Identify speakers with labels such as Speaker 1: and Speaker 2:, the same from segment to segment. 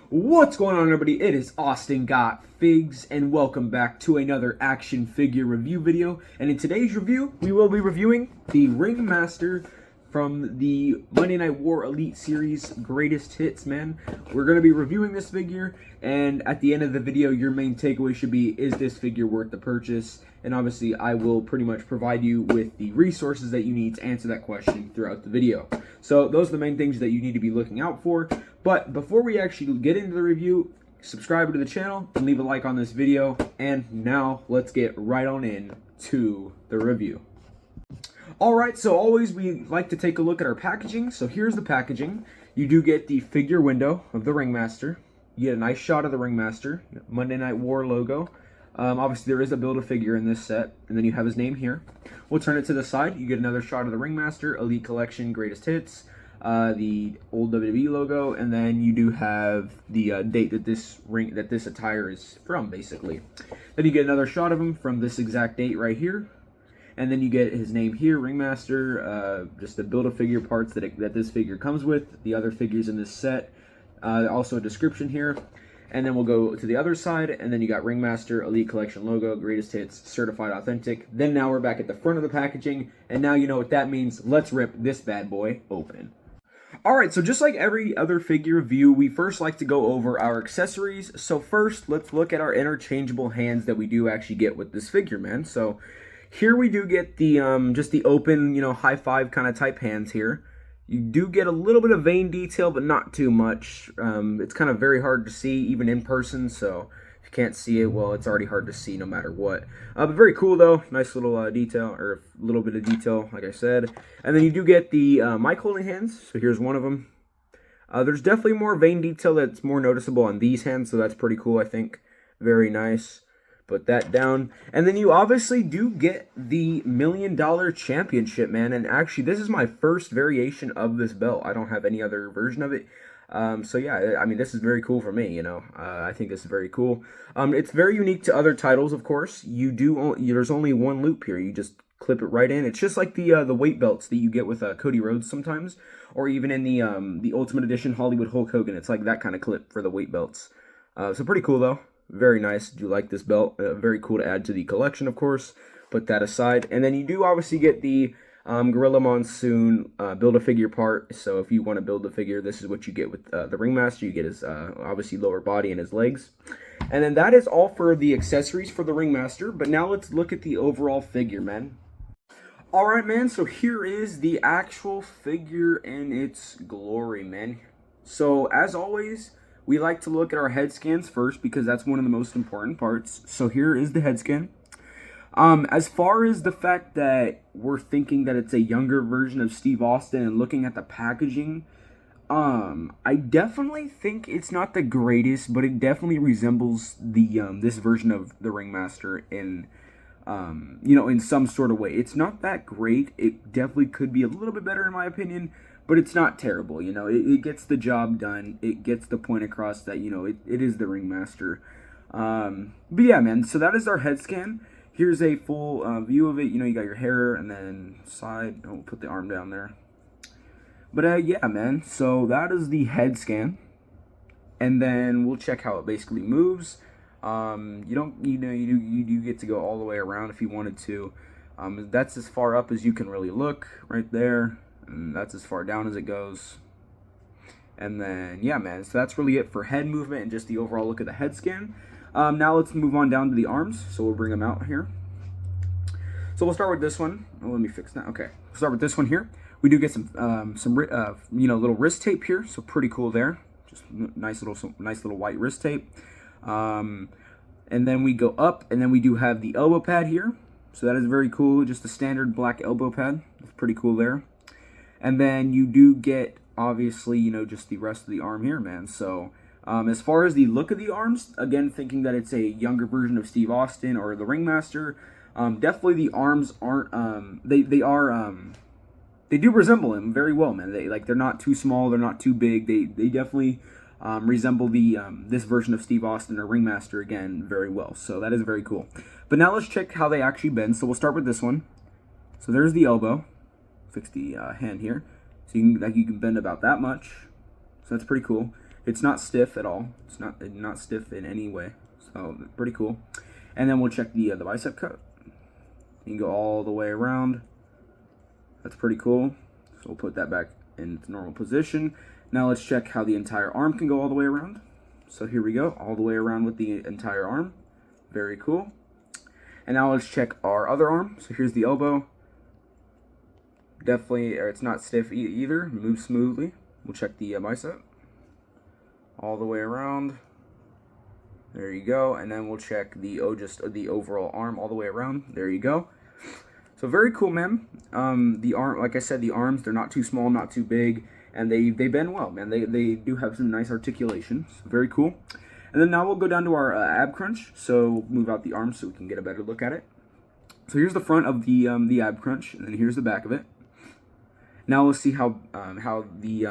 Speaker 1: What's going on, everybody? It is Austin Got Figs, and welcome back to another action figure review video. And in today's review, we will be reviewing the Ringmaster from the Monday Night War Elite Series Greatest Hits, man. We're going to be reviewing this figure, and at the end of the video, your main takeaway should be, is this figure worth the purchase? And obviously, I will pretty much provide you with the resources that you need to answer that question throughout the video. So those are the main things that you need to be looking out for. But before we actually get into the review, subscribe to the channel and leave a like on this video. And now let's get right on in to the review. Alright, so always we like to take a look at our packaging. So here's the packaging. You do get the figure window of the Ringmaster. You get a nice shot of the Ringmaster, Monday Night War logo. Obviously there is a Build-A-Figure in this set, and then you have his name here. We'll turn it to the side. You get another shot of the Ringmaster, Elite Collection, Greatest Hits, the old WWE logo, and then you do have the date that this attire is from, basically. Then you get another shot of him from this exact date right here. And then you get his name here, Ringmaster, just the Build-A-Figure parts that this figure comes with, the other figures in this set, also a description here. And then we'll go to the other side, and then you got Ringmaster, Elite Collection logo, Greatest Hits, Certified Authentic. Then now we're back at the front of the packaging, and now you know what that means. Let's rip this bad boy open. Alright, so just like every other figure review, we first like to go over our accessories. So first, let's look at our interchangeable hands that we do actually get with this figure, man. So here we do get the just the open, high five kind of type hands here. You do get a little bit of vein detail, but not too much. It's kind of very hard to see, even in person, so if you can't see it, well, it's already hard to see no matter what. But very cool, though. Nice little detail, or a little bit of detail, like I said. And then you do get the mic holding hands, so here's one of them. There's definitely more vein detail that's more noticeable on these hands, so that's pretty cool, I think. Very nice. Put that down. And then you obviously do get the $1 Million Championship, man. And actually, this is my first variation of this belt. I don't have any other version of it. So yeah, I mean, this is very cool for me, I think this is very cool. It's very unique to other titles, of course. There's only one loop here. You just clip it right in. It's just like the weight belts that you get with Cody Rhodes sometimes, or even in the Ultimate Edition Hollywood Hulk Hogan. It's like that kind of clip for the weight belts. So pretty cool, though. Very nice. Do like this belt. Very cool to add to the collection, of course. Put that aside. And then you do obviously get the Gorilla Monsoon Build-A-Figure part. So if you want to build a figure, this is what you get with the Ringmaster. You get his obviously lower body and his legs. And then that is all for the accessories for the Ringmaster. But now let's look at the overall figure, man. Alright, man. So here is the actual figure in its glory, man. So as always, we like to look at our head scans first because that's one of the most important parts. So here is the head scan. As far as the fact that we're thinking that it's a younger version of Steve Austin and looking at the packaging, I definitely think it's not the greatest, but it definitely resembles the this version of the Ringmaster in in some sort of way. It's not that great. It definitely could be a little bit better in my opinion. But it's not terrible, it gets the job done. It gets the point across that, it is the Ringmaster. But yeah, man, so that is our head scan. Here's a full view of it. You got your hair and then side. Don't put the arm down there. But yeah, man, so that is the head scan. And then we'll check how it basically moves. You do get to go all the way around if you wanted to. That's as far up as you can really look right there. And that's as far down as it goes. And then, yeah, man, so that's really it for head movement and just the overall look of the head scan. Now let's move on down to the arms. So we'll bring them out here. So we'll start with this one. Oh, let me fix that. Okay, we'll start with this one here. We do get some little wrist tape here. So pretty cool there. Just nice little white wrist tape. And then we go up, and then we do have the elbow pad here. So that is very cool. Just a standard black elbow pad. It's pretty cool there. And then you do get, obviously, just the rest of the arm here, man. So, as far as the look of the arms, again, thinking that it's a younger version of Steve Austin or the Ringmaster, definitely the arms aren't, they do resemble him very well, man. They're not too small, they're not too big. They definitely resemble this version of Steve Austin or Ringmaster, again, very well. So that is very cool. But now let's check how they actually bend. So we'll start with this one. So there's the elbow. Fix the hand here, so you can bend about that much, so that's pretty cool. It's not stiff at all. It's not stiff in any way. So pretty cool. And then we'll check the bicep cut. You can go all the way around. That's pretty cool. So we'll put that back in its normal position. Now let's check how the entire arm can go all the way around. So here we go, all the way around with the entire arm. Very cool. And now let's check our other arm. So here's the elbow. Definitely, or it's not stiff either. Moves smoothly. We'll check the bicep. All the way around. There you go. And then we'll check the the overall arm all the way around. There you go. So very cool, man. The arm, like I said, the arms, they're not too small, not too big, and they bend well, man. They do have some nice articulation. So very cool. And then now we'll go down to our ab crunch. So move out the arm so we can get a better look at it. So here's the front of the ab crunch, and then here's the back of it. Now we'll see how the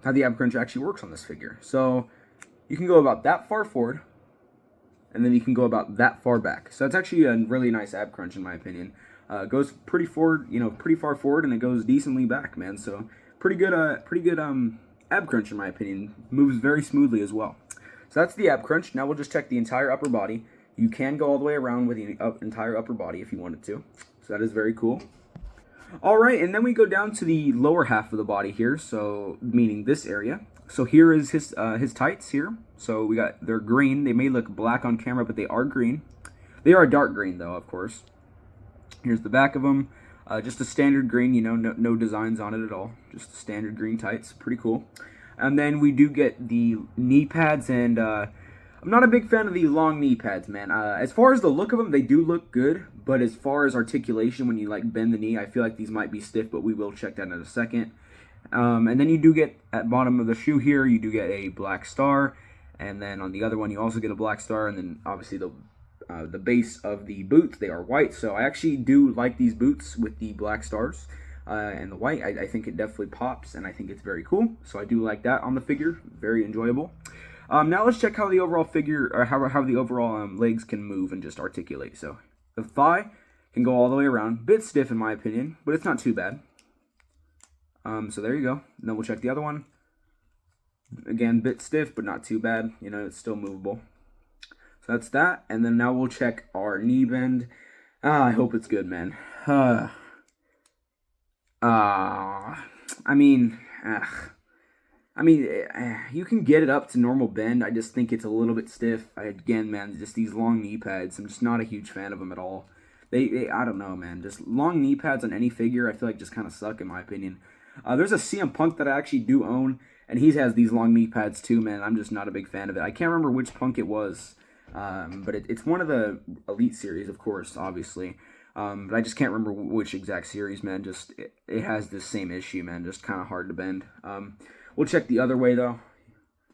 Speaker 1: ab crunch actually works on this figure. So you can go about that far forward, and then you can go about that far back. So that's actually a really nice ab crunch in my opinion. It goes pretty forward, pretty far forward, and it goes decently back, man. So pretty good ab crunch in my opinion. Moves very smoothly as well. So that's the ab crunch. Now we'll just check the entire upper body. You can go all the way around with the entire upper body if you wanted to. So that is very cool. All right, and then we go down to the lower half of the body here. So meaning this area. So here is his tights here. So they're green. They may look black on camera, but they are green. They are a dark green though, of course. Here's the back of them. Just a standard green, no designs on it at all. Just standard green tights. Pretty cool. And then we do get the knee pads, and I'm not a big fan of the long knee pads, man. As far as the look of them, they do look good, but as far as articulation, when you bend the knee, I feel like these might be stiff, but we will check that in a second. And then you do get, at bottom of the shoe here, you do get a black star, and then on the other one, you also get a black star, and then obviously the base of the boots, they are white. So I actually do like these boots with the black stars and the white. I think it definitely pops, and I think it's very cool. So I do like that on the figure. Very enjoyable. Now let's check how the overall figure, or how the overall legs can move and just articulate. So the thigh can go all the way around. Bit stiff in my opinion, but it's not too bad. So there you go. And then we'll check the other one. Again, bit stiff, but not too bad. It's still movable. So that's that. And then now we'll check our knee bend. I hope it's good, man. You can get it up to normal bend. I just think it's a little bit stiff. Again, man, just these long knee pads. I'm just not a huge fan of them at all. I don't know, man. Just long knee pads on any figure, I feel like just kind of suck in my opinion. There's a CM Punk that I actually do own, and he has these long knee pads too, man. I'm just not a big fan of it. I can't remember which Punk it was, but it's one of the Elite series, of course, obviously. But I just can't remember which exact series, man. Just it has this same issue, man. Just kind of hard to bend. We'll check the other way though.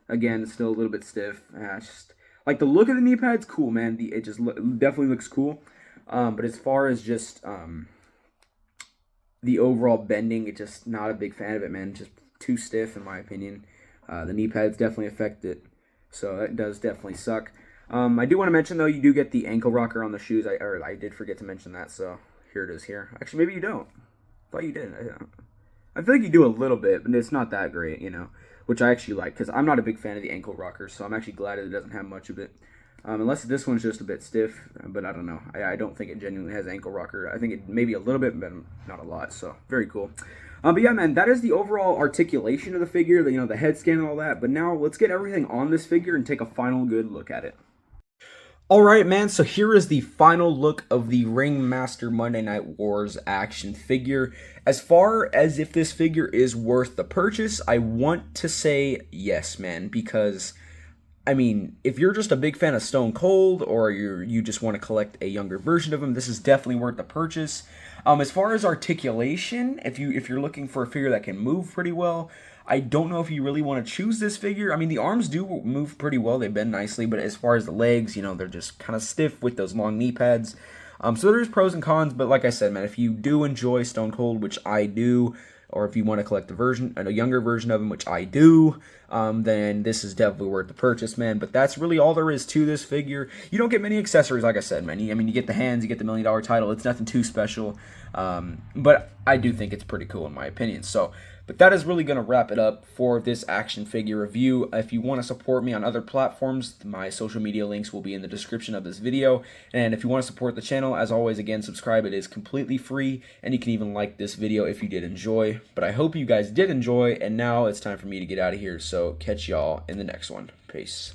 Speaker 1: Again, it's still a little bit stiff. Just like the look of the knee pad's cool, man. It just definitely looks cool. But as far as just the overall bending, it's just not a big fan of it, man. Just too stiff in my opinion. The knee pads definitely affect it, so that does definitely suck. I do want to mention though, you do get the ankle rocker on the shoes. I did forget to mention that, so here it is here. Actually, maybe you don't. I thought you did. I feel like you do a little bit, but it's not that great, which I actually like, because I'm not a big fan of the ankle rocker, so I'm actually glad it doesn't have much of it. Unless this one's just a bit stiff, but I don't know. I don't think it genuinely has ankle rocker. I think it maybe a little bit, but not a lot, so very cool. But yeah, man, that is the overall articulation of the figure, the head scan and all that. But now let's get everything on this figure and take a final good look at it. Alright, man, so here is the final look of the Ringmaster Monday Night Wars action figure. As far as if this figure is worth the purchase, I want to say yes, man, because if you're just a big fan of Stone Cold, or you just want to collect a younger version of him, this is definitely worth the purchase. As far as articulation, if you're looking for a figure that can move pretty well, I don't know if you really want to choose this figure. The arms do move pretty well, they bend nicely, but as far as the legs, they're just kind of stiff with those long knee pads. So there's pros and cons, but like I said, man, if you do enjoy Stone Cold, which I do, or if you want to collect a younger version of him, which I do, then this is definitely worth the purchase, man. But that's really all there is to this figure. You don't get many accessories, like I said, man. You get the hands, you get the $1 million title. It's nothing too special, but I do think it's pretty cool in my opinion. So But that is really going to wrap it up for this action figure review. If you want to support me on other platforms, my social media links will be in the description of this video. And if you want to support the channel, as always, again, subscribe. It is completely free, and you can even like this video if you did enjoy. But I hope you guys did enjoy, and now it's time for me to get out of here. So catch y'all in the next one. Peace.